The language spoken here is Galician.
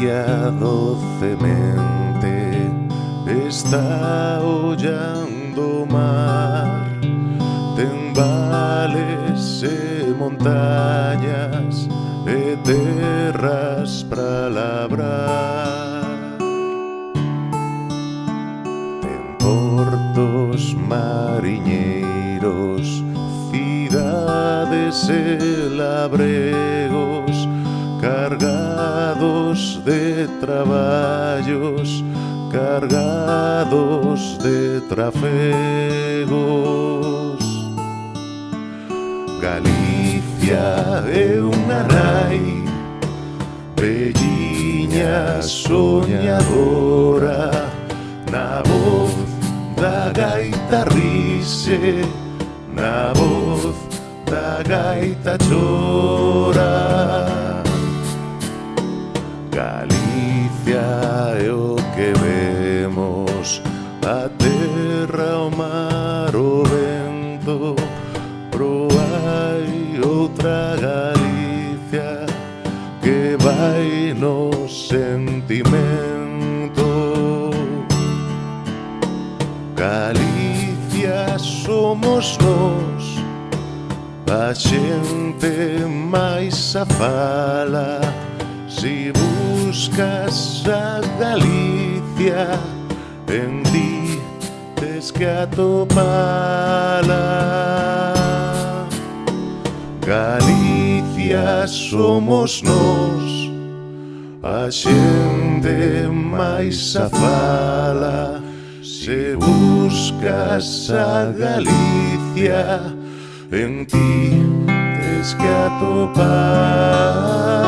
Galicia docemente está ollando o mar. Ten vales e montañas e terras para labrar. Ten portos mariñeiros, cidades e labregos, cargados de traballos, cargados de trafegos. Galicia é unha nai velliña soñadora, na voz da gaita rixe, na voz da gaita chora. Galicia é o que vemos, a terra, o mar, o vento, pero hai outra Galicia que vai no sentimento. Galicia somos nós, a xente máis a fala. Si buscas a Galicia, en ti tes que atopala. Galicia somos nós, a xente máis a fala. Se buscas a Galicia, en ti tes que atopar.